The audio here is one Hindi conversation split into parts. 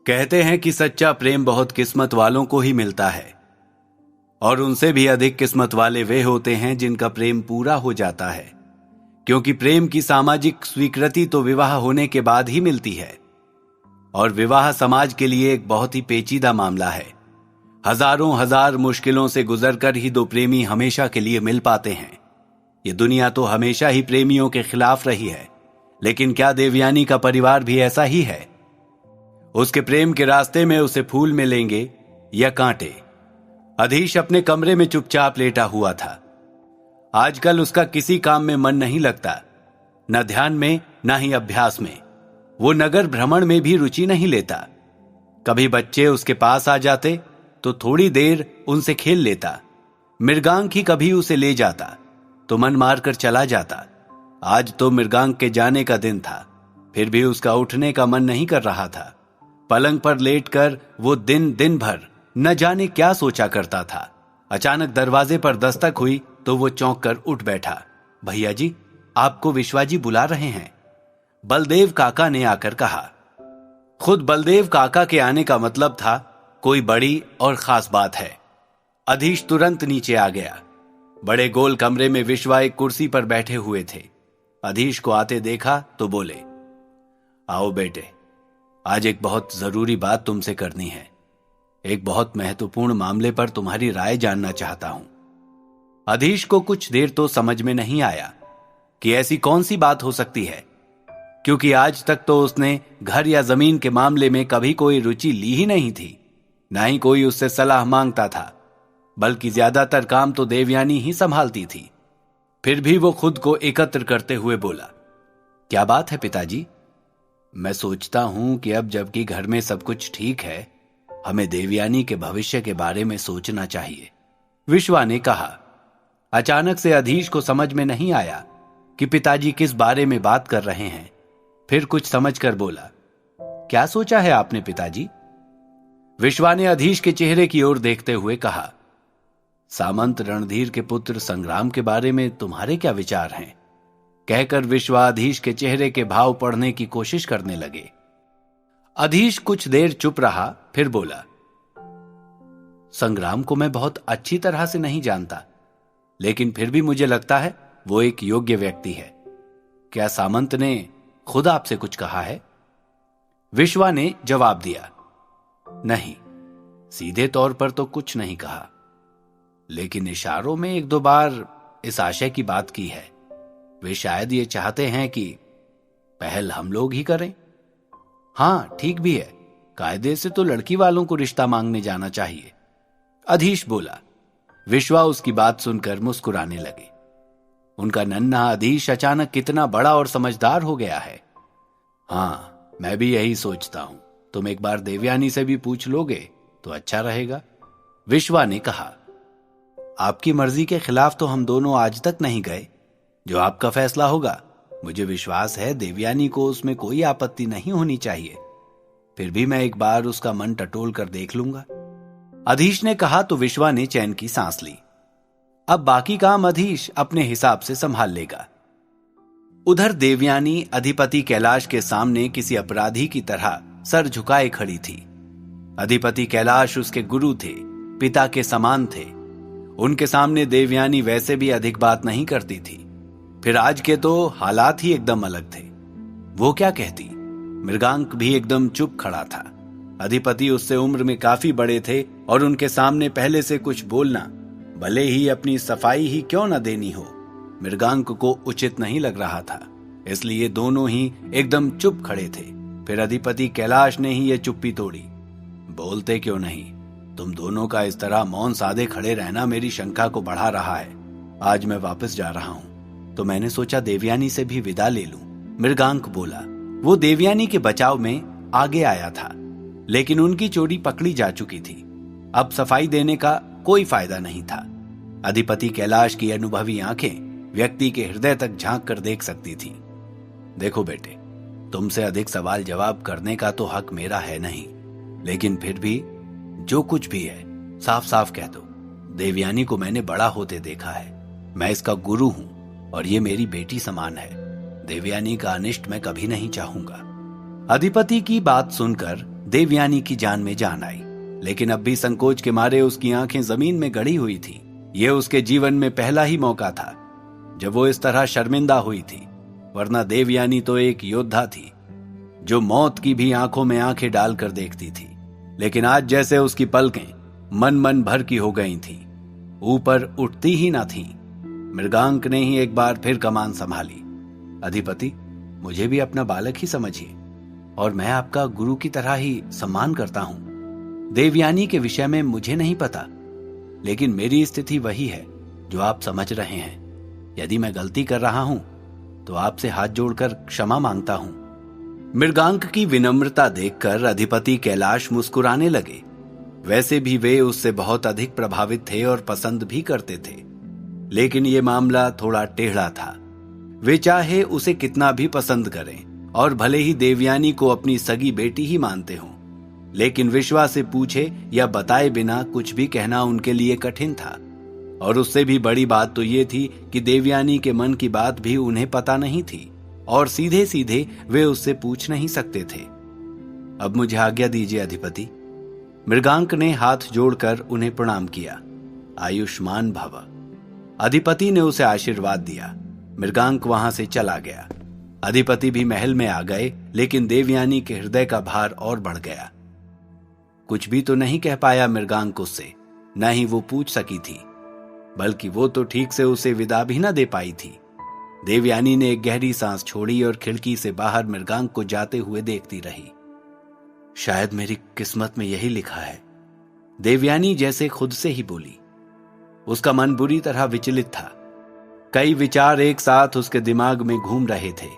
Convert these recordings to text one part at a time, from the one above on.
कहते हैं कि सच्चा प्रेम बहुत किस्मत वालों को ही मिलता है, और उनसे भी अधिक किस्मत वाले वे होते हैं जिनका प्रेम पूरा हो जाता है, क्योंकि प्रेम की सामाजिक स्वीकृति तो विवाह होने के बाद ही मिलती है, और विवाह समाज के लिए एक बहुत ही पेचीदा मामला है। हजारों हजार मुश्किलों से गुजरकर ही दो प्रेमी हमेशा के लिए मिल पाते हैं। ये दुनिया तो हमेशा ही प्रेमियों के खिलाफ रही है, लेकिन क्या देवयानी का परिवार भी ऐसा ही है? उसके प्रेम के रास्ते में उसे फूल मिलेंगे या कांटे? अधीश अपने कमरे में चुपचाप लेटा हुआ था। आजकल उसका किसी काम में मन नहीं लगता, न ध्यान में न ही अभ्यास में। वो नगर भ्रमण में भी रुचि नहीं लेता। कभी बच्चे उसके पास आ जाते तो थोड़ी देर उनसे खेल लेता। मृगांक ही कभी उसे ले जाता तो मन मारकर चला जाता। आज तो मृगांक के जाने का दिन था, फिर भी उसका उठने का मन नहीं कर रहा था। पलंग पर लेटकर वो दिन भर न जाने क्या सोचा करता था। अचानक दरवाजे पर दस्तक हुई तो वो चौंक कर उठ बैठा। भैया जी, आपको विश्वाजी बुला रहे हैं, बलदेव काका ने आकर कहा। खुद बलदेव काका के आने का मतलब था कोई बड़ी और खास बात है। अधीश तुरंत नीचे आ गया। बड़े गोल कमरे में विश्वा एक कुर्सी पर बैठे हुए थे। अधीश को आते देखा तो बोले, आओ बेटे, आज एक बहुत जरूरी बात तुमसे करनी है। एक बहुत महत्वपूर्ण मामले पर तुम्हारी राय जानना चाहता हूं। अधीश को कुछ देर तो समझ में नहीं आया कि ऐसी कौन सी बात हो सकती है, क्योंकि आज तक तो उसने घर या जमीन के मामले में कभी कोई रुचि ली ही नहीं थी, ना ही कोई उससे सलाह मांगता था, बल्कि ज्यादातर काम तो देवयानी ही संभालती थी। फिर भी वो खुद को एकत्र करते हुए बोला, क्या बात है पिताजी? मैं सोचता हूं कि अब जबकि घर में सब कुछ ठीक है, हमें देवयानी के भविष्य के बारे में सोचना चाहिए, विश्वा ने कहा। अचानक से अधीश को समझ में नहीं आया कि पिताजी किस बारे में बात कर रहे हैं। फिर कुछ समझकर बोला, क्या सोचा है आपने पिताजी? विश्वा ने अधीश के चेहरे की ओर देखते हुए कहा, सामंत रणधीर के पुत्र संग्राम के बारे में तुम्हारे क्या विचार हैं? कहकर विश्वा अधीश के चेहरे के भाव पढ़ने की कोशिश करने लगे। अधीश कुछ देर चुप रहा, फिर बोला, संग्राम को मैं बहुत अच्छी तरह से नहीं जानता, लेकिन फिर भी मुझे लगता है वो एक योग्य व्यक्ति है। क्या सामंत ने खुद आपसे कुछ कहा है? विश्वा ने जवाब दिया, नहीं, सीधे तौर पर तो कुछ नहीं कहा, लेकिन इशारों में एक दो बार इस आशय की बात की है। वे शायद ये चाहते हैं कि पहल हम लोग ही करें। हां, ठीक भी है, कायदे से तो लड़की वालों को रिश्ता मांगने जाना चाहिए, अधीश बोला। विश्वा उसकी बात सुनकर मुस्कुराने लगे। उनका नन्हा अधीश अचानक कितना बड़ा और समझदार हो गया है। हां, मैं भी यही सोचता हूं। तुम एक बार देवयानी से भी पूछ लोगे तो अच्छा रहेगा, विश्वा ने कहा। आपकी मर्जी के खिलाफ तो हम दोनों आज तक नहीं गए। जो आपका फैसला होगा, मुझे विश्वास है देवयानी को उसमें कोई आपत्ति नहीं होनी चाहिए। फिर भी मैं एक बार उसका मन टटोल कर देख लूंगा, अधीश ने कहा। तो विश्वा ने चैन की सांस ली। अब बाकी काम अधीश अपने हिसाब से संभाल लेगा। उधर देवयानी अधिपति कैलाश के सामने किसी अपराधी की तरह सर झुकाए खड़ी थी। अधिपति कैलाश उसके गुरु थे, पिता के समान थे। उनके सामने देवयानी वैसे भी अधिक बात नहीं करती थी, फिर आज के तो हालात ही एकदम अलग थे। वो क्या कहती? मृगांक भी एकदम चुप खड़ा था। अधिपति उससे उम्र में काफी बड़े थे और उनके सामने पहले से कुछ बोलना, भले ही अपनी सफाई ही क्यों न देनी हो, मृगांक को उचित नहीं लग रहा था। इसलिए दोनों ही एकदम चुप खड़े थे। फिर अधिपति कैलाश ने ही ये चुप्पी तोड़ी। बोलते क्यों नहीं? तुम दोनों का इस तरह मौन साधे खड़े रहना मेरी शंका को बढ़ा रहा है। आज मैं वापस जा रहा हूं, तो मैंने सोचा देवयानी से भी विदा ले लूं, मृगांक बोला। वो देवयानी के बचाव में आगे आया था, लेकिन उनकी चोरी पकड़ी जा चुकी थी। अब सफाई देने का कोई फायदा नहीं था। अधिपति कैलाश की अनुभवी आंखें व्यक्ति के हृदय तक झांक कर देख सकती थी। देखो बेटे, तुमसे अधिक सवाल जवाब करने का तो हक मेरा है नहीं, लेकिन फिर भी जो कुछ भी है साफ साफ कह दो। देवयानी को मैंने बड़ा होते देखा है। मैं इसका गुरु हूं और ये मेरी बेटी समान है। देवयानी का अनिष्ट मैं कभी नहीं चाहूंगा। अधिपति की बात सुनकर देवयानी की जान में जान आई, लेकिन अब भी संकोच के मारे उसकी आंखें जमीन में गड़ी हुई थी। यह उसके जीवन में पहला ही मौका था जब वो इस तरह शर्मिंदा हुई थी, वरना देवयानी तो एक योद्धा थी जो मौत की भी आंखों में आंखें डालकर देखती थी। लेकिन आज जैसे उसकी पलकें मन भर की हो गई थीं, ऊपर उठती ही ना थीं। मृगांक ने ही एक बार फिर कमान संभाली। अधिपति, मुझे भी अपना बालक ही समझिए और मैं आपका गुरु की तरह ही सम्मान करता हूं। देवयानी के विषय में मुझे नहीं पता, लेकिन मेरी स्थिति वही है जो आप समझ रहे हैं। यदि मैं गलती कर रहा हूं तो आपसे हाथ जोड़कर क्षमा मांगता हूं। मृगांक की विनम्रता देखकर अधिपति कैलाश मुस्कुराने लगे। वैसे भी वे उससे बहुत अधिक प्रभावित थे और पसंद भी करते थे, लेकिन ये मामला थोड़ा टेढ़ा था। वे चाहे उसे कितना भी पसंद करें और भले ही देवयानी को अपनी सगी बेटी ही मानते हों, लेकिन विश्वा से पूछे या बताए बिना कुछ भी कहना उनके लिए कठिन था। और उससे भी बड़ी बात तो ये थी कि देवयानी के मन की बात भी उन्हें पता नहीं थी और सीधे सीधे वे उससे पूछ नहीं सकते थे। अब मुझे आज्ञा दीजिए अधिपति। मृगांक ने हाथ जोड़कर उन्हें प्रणाम किया। आयुष्मान भव। अधिपति ने उसे आशीर्वाद दिया। मृगांक वहां से चला गया। अधिपति भी महल में आ गए, लेकिन देवयानी के हृदय का भार और बढ़ गया। कुछ भी तो नहीं कह पाया मृगांक उससे, न ही वो पूछ सकी थी, बल्कि वो तो ठीक से उसे विदा भी न दे पाई थी। देवयानी ने एक गहरी सांस छोड़ी और खिड़की से बाहर मृगांक को जाते हुए देखती रही। शायद मेरी किस्मत में यही लिखा है, देवयानी जैसे खुद से ही बोली। उसका मन बुरी तरह विचलित था। कई विचार एक साथ उसके दिमाग में घूम रहे थे।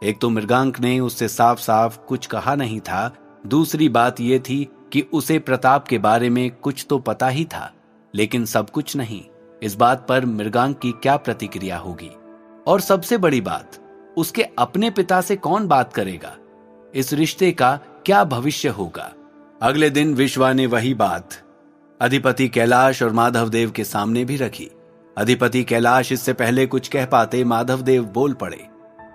एक तो मृगांक ने उससे साफ साफ कुछ कहा नहीं था, दूसरी बात यह थी कि उसे प्रताप के बारे में कुछ तो पता ही था, लेकिन सब कुछ नहीं। इस बात पर मृगांक की क्या प्रतिक्रिया होगी, और सबसे बड़ी बात, उसके अपने पिता से कौन बात करेगा? इस रिश्ते का क्या भविष्य होगा? अगले दिन विश्वा ने वही बात अधिपति कैलाश और माधवदेव के सामने भी रखी। अधिपति कैलाश इससे पहले कुछ कह पाते, माधवदेव बोल पड़े।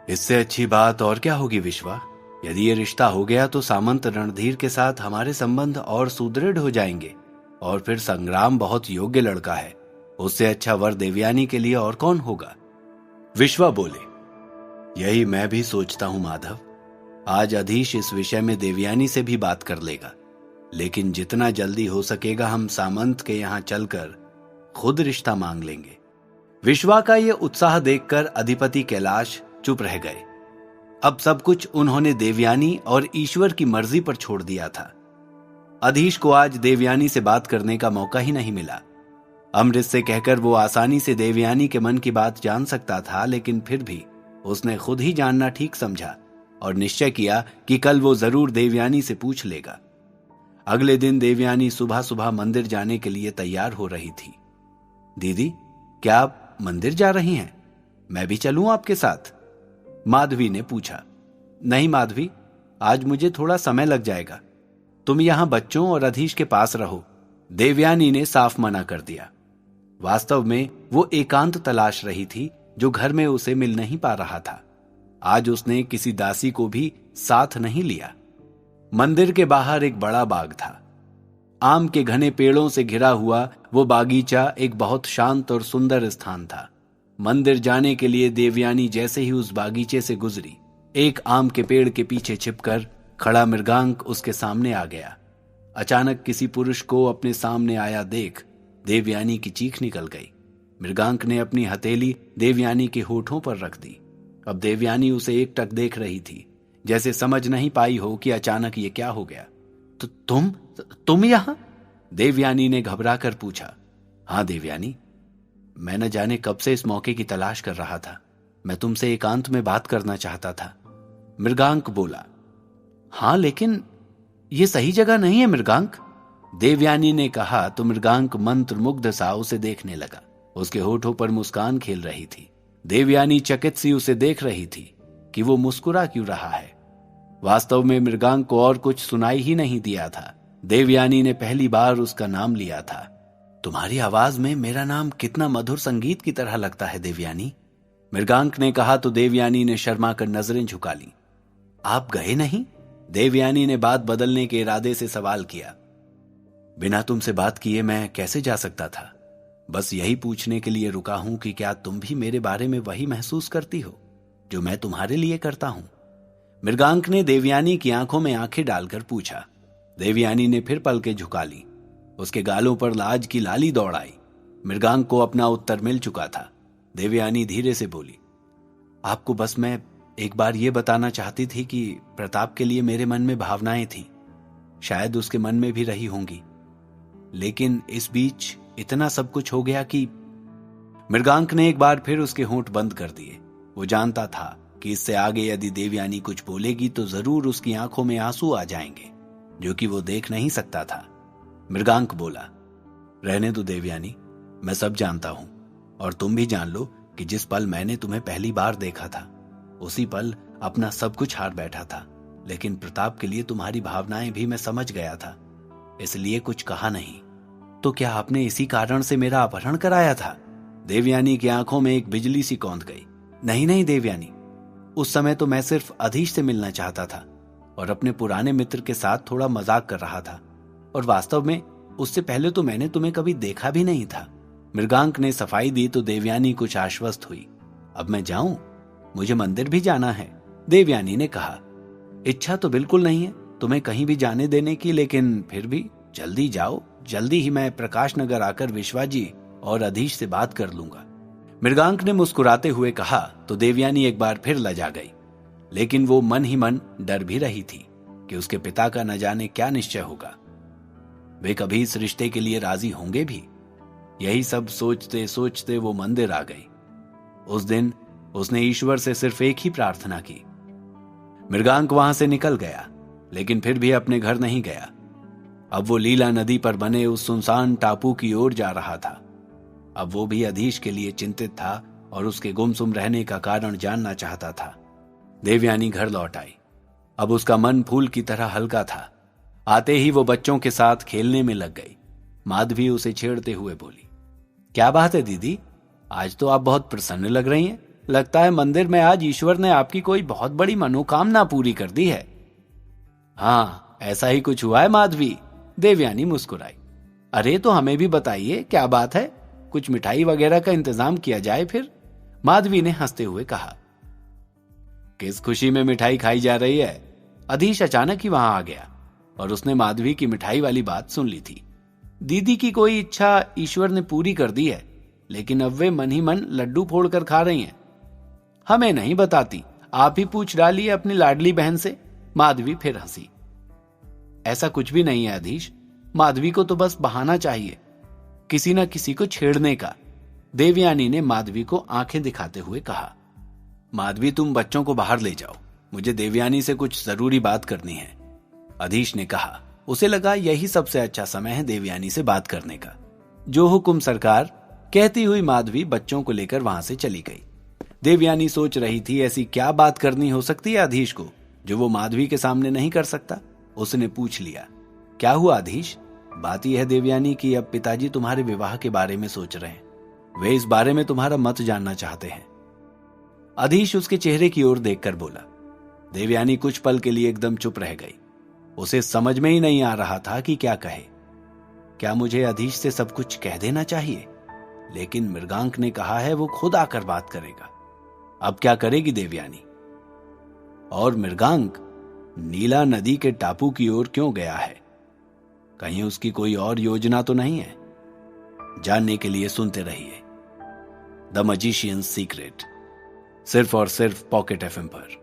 इससे अच्छी बात और क्या होगी विश्वा? यदि ये रिश्ता हो गया तो सामंत रणधीर के साथ हमारे संबंध और सुदृढ़ हो जाएंगे, और फिर संग्राम बहुत योग्य लड़का है, उससे अच्छा वर देवयानी के लिए और कौन होगा? विश्वा बोले, यही मैं भी सोचता हूं माधव। आज अधीश इस विषय में देवयानी से भी बात कर लेगा, लेकिन जितना जल्दी हो सकेगा हम सामंत के यहां चलकर खुद रिश्ता मांग लेंगे। विश्वा का यह उत्साह देखकर अधिपति कैलाश चुप रह गए। अब सब कुछ उन्होंने देवयानी और ईश्वर की मर्जी पर छोड़ दिया था। अधीश को आज देवयानी से बात करने का मौका ही नहीं मिला। अमृत से कहकर वो आसानी से देवयानी के मन की बात जान सकता था, लेकिन फिर भी उसने खुद ही जानना ठीक समझा और निश्चय किया कि कल वो जरूर देवयानी से पूछ लेगा। अगले दिन देवयानी सुबह सुबह मंदिर जाने के लिए तैयार हो रही थी। दीदी, क्या आप मंदिर जा रही हैं? मैं भी चलूं आपके साथ? माधवी ने पूछा। नहीं माधवी, आज मुझे थोड़ा समय लग जाएगा। तुम यहां बच्चों और अधीश के पास रहो, देवयानी ने साफ मना कर दिया। वास्तव में वो एकांत तलाश रही थी जो घर में उसे मिल नहीं पा रहा था। आज उसने किसी दासी को भी साथ नहीं लिया। मंदिर के बाहर एक बड़ा बाग था। आम के घने पेड़ों से घिरा हुआ वो बागीचा एक बहुत शांत और सुंदर स्थान था। मंदिर जाने के लिए देवयानी जैसे ही उस बागीचे से गुजरी, एक आम के पेड़ के पीछे छिपकर खड़ा मृगांक उसके सामने आ गया। अचानक किसी पुरुष को अपने सामने आया देख देवयानी की चीख निकल गई। मृगांक ने अपनी हथेली देवयानी के होठों पर रख दी। अब देवयानी उसे एकटक देख रही थी, जैसे समझ नहीं पाई हो कि अचानक ये क्या हो गया। तो तुम यहां? देवयानी ने घबरा कर पूछा। हाँ देवयानी, मैं न जाने कब से इस मौके की तलाश कर रहा था। मैं तुमसे एकांत में बात करना चाहता था। मृगांक बोला। हाँ, लेकिन ये सही जगह नहीं है मृगांक, देवयानी ने कहा तो मृगांक मंत्र मुग्ध सा उसे देखने लगा। उसके होठों पर मुस्कान खेल रही थी। देवयानी चकित सी उसे देख रही थी कि वो मुस्कुरा क्यों रहा है। वास्तव में मृगांक को और कुछ सुनाई ही नहीं दिया था। देवयानी ने पहली बार उसका नाम लिया था। तुम्हारी आवाज में मेरा नाम कितना मधुर संगीत की तरह लगता है देवयानी, मृगांक ने कहा तो देवयानी ने शर्मा कर नजरें झुका ली। आप गए नहीं? देवयानी ने बात बदलने के इरादे से सवाल किया। बिना तुमसे बात किए मैं कैसे जा सकता था? बस यही पूछने के लिए रुका हूं कि क्या तुम भी मेरे बारे में वही महसूस करती हो जो मैं तुम्हारे लिए करता हूं? मृगांक ने देवयानी की आंखों में आंखें डालकर पूछा। देवयानी ने फिर पलकें झुका ली। उसके गालों पर लाज की लाली दौड़ आई। मृगांक को अपना उत्तर मिल चुका था। देवयानी धीरे से बोली, आपको बस मैं एक बार यह बताना चाहती थी कि प्रताप के लिए मेरे मन में भावनाएं थी, शायद उसके मन में भी रही होंगी, लेकिन इस बीच इतना सब कुछ हो गया कि। मृगांक ने एक बार फिर उसके होंठ बंद कर दिए। वो जानता था कि इससे आगे यदि देवयानी कुछ बोलेगी तो जरूर उसकी आंखों में आंसू आ जाएंगे, जो कि वो देख नहीं सकता था। मृगांक बोला, रहने दो देवयानी, मैं सब जानता हूं, और तुम भी जान लो कि जिस पल मैंने तुम्हें पहली बार देखा था उसी पल अपना सब कुछ हार बैठा था, लेकिन प्रताप के लिए तुम्हारी भावनाएं भी मैं समझ गया था, इसलिए कुछ कहा नहीं। तो क्या आपने इसी कारण से मेरा अपहरण कराया था? देवयानी की आंखों में एक बिजली सी कौंध गई। नहीं नहीं देवयानी, उस समय तो मैं सिर्फ अधीश से मिलना चाहता था और अपने पुराने मित्र के साथ थोड़ा मजाक कर रहा था, और वास्तव में उससे पहले तो मैंने तुम्हें कभी देखा भी नहीं था। मृगांक ने सफाई दी तो देवयानी कुछ आश्वस्त हुई। अब मैं जाऊं? मुझे मंदिर भी जाना है, देवयानी ने कहा। इच्छा तो बिल्कुल नहीं है तुम्हें कहीं भी जाने देने की, लेकिन फिर भी जल्दी जाओ, जल्दी ही मैं प्रकाश नगर आकर विश्वाजी और अधीश से बात कर लूंगा। मृगांक ने मुस्कुराते हुए कहा तो देवयानी एक बार फिर लजा गई, लेकिन वो मन ही मन डर भी रही थी कि उसके पिता का न जाने क्या निश्चय होगा। वे कभी इस रिश्ते के लिए राजी होंगे भी? यही सब सोचते सोचते वो मंदिर आ गई। उस दिन उसने ईश्वर से सिर्फ एक ही प्रार्थना की। मृगांक वहां से निकल गया, लेकिन फिर भी अपने घर नहीं गया। अब वो लीला नदी पर बने उस सुनसान टापू की ओर जा रहा था। अब वो भी अधीश के लिए चिंतित था और उसके गुमसुम रहने का कारण जानना चाहता था। देवयानी घर लौट आई। अब उसका मन फूल की तरह हल्का था। आते ही वो बच्चों के साथ खेलने में लग गई। माधवी उसे छेड़ते हुए बोली, क्या बात है दीदी, आज तो आप बहुत प्रसन्न लग रही हैं। लगता है मंदिर में आज ईश्वर ने आपकी कोई बहुत बड़ी मनोकामना पूरी कर दी है। हाँ, ऐसा ही कुछ हुआ है माधवी, देवयानी मुस्कुराई। अरे तो हमें भी बताइए, क्या बात है? कुछ मिठाई वगैरह का इंतजाम किया जाए फिर, माधवी ने हंसते हुए कहा। किस खुशी में मिठाई खाई जा रही है? अधीश अचानक ही वहां आ गया और उसने माधवी की मिठाई वाली बात सुन ली थी। दीदी की कोई इच्छा ईश्वर ने पूरी कर दी है, लेकिन अब वे मन ही मन लड्डू फोड़कर खा रही हैं। हमें नहीं बताती, आप ही पूछ डालिए अपनी लाडली बहन से, माधवी फिर हंसी। ऐसा कुछ भी नहीं है अधीश, माधवी को तो बस बहाना चाहिए किसी न किसी को छेड़ने का, देवयानी ने माधवी को आंखें दिखाते हुए कहा। माधवी तुम बच्चों को बाहर ले जाओ, मुझे देवयानी से कुछ जरूरी बात करनी है, अधीश ने कहा। उसे लगा यही सबसे अच्छा समय है देवयानी से बात करने का। जो हुकुम सरकार, कहती हुई माधवी बच्चों को लेकर वहां से चली गई। देवयानी सोच रही थी ऐसी क्या बात करनी हो सकती है अधीश को जो वो माधवी के सामने नहीं कर सकता। उसने पूछ लिया, क्या हुआ अधीश? बात यह है देवयानी कि अब पिताजी तुम्हारे विवाह के बारे में सोच रहे हैं, वे इस बारे में तुम्हारा मत जानना चाहते हैं। अधीश उसके चेहरे की ओर देखकर बोला। देवयानी कुछ पल के लिए एकदम चुप रह गई। उसे समझ में ही नहीं आ रहा था कि क्या कहे। क्या मुझे अधीश से सब कुछ कह देना चाहिए? लेकिन मृगांक ने कहा है वो खुद आकर बात करेगा। अब क्या करेगी देवयानी? और मृगांक नीला नदी के टापू की ओर क्यों गया है? कहीं उसकी कोई और योजना तो नहीं है? जानने के लिए सुनते रहिए द मैजिशियंस सीक्रेट, सिर्फ और सिर्फ पॉकेट एफएम पर।